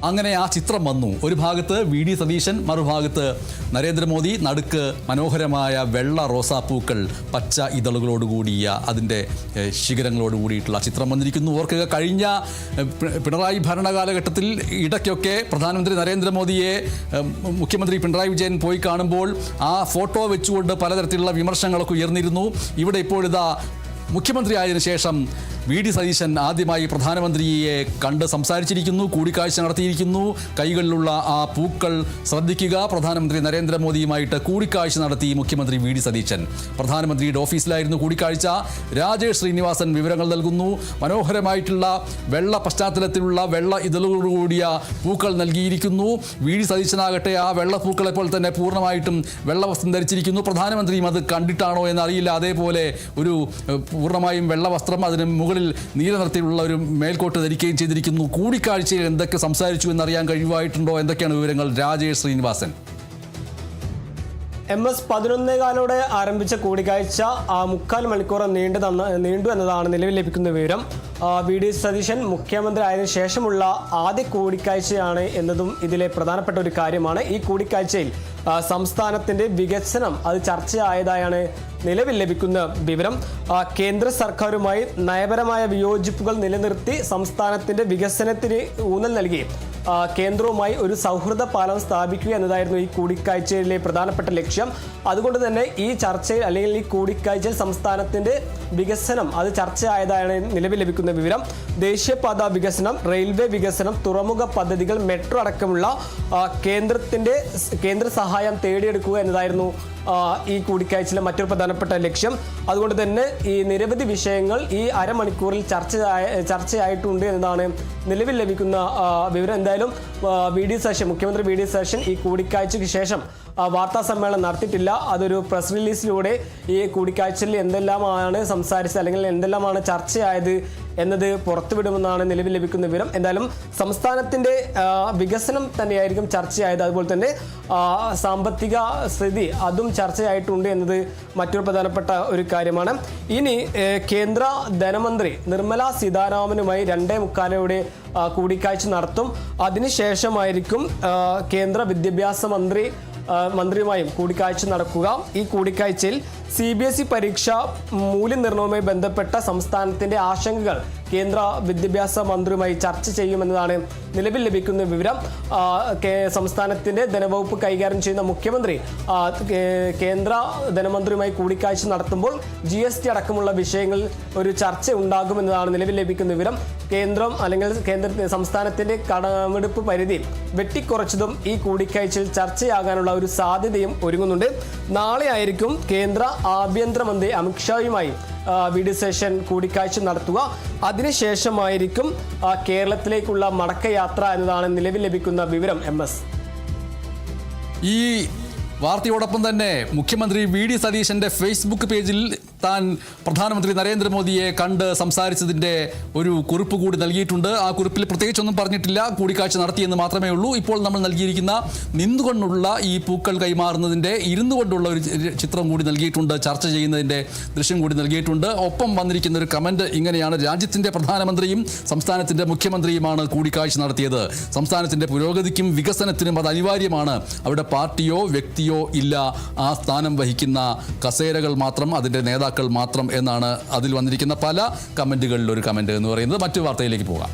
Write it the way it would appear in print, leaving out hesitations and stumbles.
അങ്ങനെ ആ ചിത്രം വന്നു. ഒരു ഭാഗത്ത് വി.ഡി. സതീശൻ, മറുഭാഗത്ത് നരേന്ദ്രമോദി, നടുക്ക് മനോഹരമായ വെള്ള റോസാപ്പൂക്കൾ പച്ച ഇതളുകളോടുകൂടിയ അതിൻ്റെ ശിഖരങ്ങളോട് കൂടിയിട്ടുള്ള ചിത്രം വന്നിരിക്കുന്നു. ഓർക്കുക, കഴിഞ്ഞ പിണറായി ഭരണകാലഘട്ടത്തിൽ ഇടയ്ക്കൊക്കെ പ്രധാനമന്ത്രി നരേന്ദ്രമോദിയെ മുഖ്യമന്ത്രി പിണറായി വിജയൻ പോയി കാണുമ്പോൾ ആ ഫോട്ടോ വെച്ചുകൊണ്ട് പലതരത്തിലുള്ള വിമർശനങ്ങളൊക്കെ ഉയർന്നിരുന്നു. ഇവിടെ ഇപ്പോഴിതാ മുഖ്യമന്ത്രി ആയതിനു ശേഷം വി.ഡി. സതീശൻ ആദ്യമായി പ്രധാനമന്ത്രിയെ കണ്ട് സംസാരിച്ചിരിക്കുന്നു, കൂടിക്കാഴ്ച നടത്തിയിരിക്കുന്നു. കൈകളിലുള്ള ആ പൂക്കൾ ശ്രദ്ധിക്കുക. പ്രധാനമന്ത്രി നരേന്ദ്രമോദിയുമായിട്ട് കൂടിക്കാഴ്ച നടത്തി മുഖ്യമന്ത്രി വി.ഡി. സതീശൻ. പ്രധാനമന്ത്രിയുടെ ഓഫീസിലായിരുന്നു കൂടിക്കാഴ്ച. രാജേഷ് ശ്രീനിവാസൻ വിവരങ്ങൾ നൽകുന്നു. മനോഹരമായിട്ടുള്ള വെള്ള പശ്ചാത്തലത്തിലുള്ള വെള്ള ഇതളോടുകൂടിയ പൂക്കൾ നൽകിയിരിക്കുന്നു. വി.ഡി. സതീശനാകട്ടെ ആ വെള്ളപ്പൂക്കളെ പോലെ തന്നെ പൂർണ്ണമായിട്ടും വെള്ളവസ്ത്രം ധരിച്ചിരിക്കുന്നു. പ്രധാനമന്ത്രിയും അത് കണ്ടിട്ടാണോ എന്നറിയില്ല. അതേപോലെ ഒരു പൂർണ്ണമായും വെള്ളവസ്ത്രം, അതിന് മുകളിൽ നീല നിറത്തിലുള്ള ഒരു മേൽക്കോട്ട് ധരിക്കുകയും ചെയ്തിരിക്കുന്നു. കൂടിക്കാഴ്ചയിൽ എന്തൊക്കെ സംസാരിച്ചു എന്നറിയാൻ കഴിവായിട്ടുണ്ടോ? എന്തൊക്കെയാണ് വിവരങ്ങൾ? രാജേഷ് ശ്രീനിവാസൻ. MS 11:15 ആരംഭിച്ച കൂടിക്കാഴ്ച 3/4 മണിക്കൂർ നീണ്ടു എന്നതാണ് നിലവിൽ ലഭിക്കുന്ന വിവരം. വി.ഡി. സതീശൻ മുഖ്യമന്ത്രി ആയതിനു ശേഷമുള്ള ആദ്യ കൂടിക്കാഴ്ചയാണ് എന്നതും ഇതിലെ പ്രധാനപ്പെട്ട ഒരു കാര്യമാണ്. ഈ കൂടിക്കാഴ്ചയിൽ സംസ്ഥാനത്തിൻ്റെ വികസനം അത് ചർച്ചയായതായാണ് നിലവിൽ ലഭിക്കുന്ന വിവരം. കേന്ദ്ര സർക്കാരുമായി നയപരമായ വിയോജിപ്പുകൾ നിലനിർത്തി സംസ്ഥാനത്തിൻ്റെ വികസനത്തിന് ഊന്നൽ നൽകി കേന്ദ്രവുമായി ഒരു സൗഹൃദ പാലം സ്ഥാപിക്കുക എന്നതായിരുന്നു ഈ കൂടിക്കാഴ്ചയിലെ പ്രധാനപ്പെട്ട ലക്ഷ്യം. അതുകൊണ്ട് തന്നെ ഈ ചർച്ചയിൽ അല്ലെങ്കിൽ ഈ കൂടിക്കാഴ്ചയിൽ സംസ്ഥാനത്തിൻ്റെ വികസനം അത് ചർച്ചയായതാണ് നിലവിൽ ലഭിക്കുന്ന വിവരം. ദേശീയപാത വികസനം, റെയിൽവേ വികസനം, തുറമുഖ പദ്ധതികൾ, മെട്രോ അടക്കമുള്ള കേന്ദ്ര സഹായം തേടിയെടുക്കുക എന്നതായിരുന്നു ഈ കൂടിക്കാഴ്ചയിലെ മറ്റൊരു പ്രധാനപ്പെട്ട ലക്ഷ്യം. അതുകൊണ്ട് തന്നെ ഈ നിരവധി വിഷയങ്ങൾ ഈ അരമണിക്കൂറിൽ ചർച്ചയായിട്ടുണ്ട് എന്നതാണ് നിലവിൽ ലഭിക്കുന്ന വിവരം. എന്തായാലും മുഖ്യമന്ത്രി വി.ഡി. സതീശൻ ഈ കൂടിക്കാഴ്ചയ്ക്ക് ശേഷം വാർത്താ സമ്മേളനം നടത്തിയിട്ടില്ല. അതൊരു പ്രസ് റിലീസിലൂടെ ഈ കൂടിക്കാഴ്ചയിൽ എന്തെല്ലാമാണ് സംസാരിച്ചത് അല്ലെങ്കിൽ എന്തെല്ലാമാണ് ചർച്ചയായത് എന്നത് പുറത്തുവിടുമെന്നാണ് നിലവിൽ ലഭിക്കുന്ന വിവരം. എന്തായാലും സംസ്ഥാനത്തിൻ്റെ വികസനം തന്നെയായിരിക്കും ചർച്ചയായത്. അതുപോലെ തന്നെ സാമ്പത്തിക സ്ഥിതി അതും ചർച്ചയായിട്ടുണ്ട് എന്നത് മറ്റൊരു പ്രധാനപ്പെട്ട ഒരു കാര്യമാണ്. ഇനി കേന്ദ്ര ധനമന്ത്രി നിർമ്മല സീതാരാമനുമായി 2:45 കൂടിക്കാഴ്ച നടത്തും. അതിനുശേഷമായിരിക്കും കേന്ദ്ര വിദ്യാഭ്യാസ മന്ത്രിയുമായും കൂടിക്കാഴ്ച നടക്കുക. ഈ കൂടിക്കാഴ്ചയിൽ CBSE പരീക്ഷ മൂല്യനിർണ്ണയവുമായി ബന്ധപ്പെട്ട സംസ്ഥാനത്തിൻ്റെ ആശങ്കകൾ കേന്ദ്ര വിദ്യാഭ്യാസ മന്ത്രിയുമായി ചർച്ച ചെയ്യുമെന്നതാണ് നിലവിൽ ലഭിക്കുന്ന വിവരം. സംസ്ഥാനത്തിൻ്റെ ധനവകുപ്പ് കൈകാര്യം ചെയ്യുന്ന മുഖ്യമന്ത്രി കേന്ദ്ര ധനമന്ത്രിയുമായി കൂടിക്കാഴ്ച നടത്തുമ്പോൾ GST അടക്കമുള്ള വിഷയങ്ങളിൽ ഒരു ചർച്ച ഉണ്ടാകുമെന്നതാണ് നിലവിൽ ലഭിക്കുന്ന വിവരം. സംസ്ഥാനത്തിൻ്റെ കടമെടുപ്പ് പരിധി വെട്ടിക്കുറച്ചതും ഈ കൂടിക്കാഴ്ചയിൽ ചർച്ചയാകാനുള്ള ഒരു സാധ്യതയും ഒരുങ്ങുന്നുണ്ട്. നാളെ ആയിരിക്കും കേന്ദ്ര ആഭ്യന്തരമന്ത്രി അമിത്ഷായുമായി വി.ഡി. സതീശൻ കൂടിക്കാഴ്ച നടത്തുക. അതിനുശേഷമായിരിക്കും കേരളത്തിലേക്കുള്ള മടക്കയാത്ര എന്നതാണ് നിലവിൽ ലഭിക്കുന്ന വിവരം. MS ഈ വാർത്തയോടൊപ്പം തന്നെ മുഖ്യമന്ത്രി വി.ഡി. സതീശൻ്റെ ഫേസ്ബുക്ക് പേജിൽ താൻ പ്രധാനമന്ത്രി നരേന്ദ്രമോദിയെ കണ്ട് സംസാരിച്ചതിൻ്റെ ഒരു കുറിപ്പ് കൂടി നൽകിയിട്ടുണ്ട്. ആ കുറിപ്പിൽ പ്രത്യേകിച്ചൊന്നും പറഞ്ഞിട്ടില്ല, കൂടിക്കാഴ്ച നടത്തിയെന്ന് മാത്രമേ ഉള്ളൂ. ഇപ്പോൾ നമ്മൾ നൽകിയിരിക്കുന്ന നിന്നുകൊണ്ടുള്ള ഈ പൂക്കൾ കൈമാറുന്നതിൻ്റെ ഇരുന്നുകൊണ്ടുള്ള ഒരു ചിത്രം കൂടി നൽകിയിട്ടുണ്ട്, ചർച്ച ചെയ്യുന്നതിൻ്റെ ദൃശ്യം കൂടി നൽകിയിട്ടുണ്ട്. ഒപ്പം വന്നിരിക്കുന്ന ഒരു കമൻറ്റ് ഇങ്ങനെയാണ്: രാജ്യത്തിൻ്റെ പ്രധാനമന്ത്രിയും സംസ്ഥാനത്തിൻ്റെ മുഖ്യമന്ത്രിയുമാണ് കൂടിക്കാഴ്ച നടത്തിയത്. സംസ്ഥാനത്തിൻ്റെ പുരോഗതിക്കും വികസനത്തിനും അത് അനിവാര്യമാണ്. അവിടെ പാർട്ടിയോ വ്യക്തിയോ ഇല്ല, ആ സ്ഥാനം വഹിക്കുന്ന കസേരകൾ മാത്രം, അതിൻ്റെ നേതാക്കൾ മാത്രം എന്നാണ് അതിൽ വന്നിരിക്കുന്ന പല കമൻറ്റുകളിലൊരു കമൻറ്റ് എന്ന് പറയുന്നത്. മറ്റു വാർത്തയിലേക്ക് പോകാം.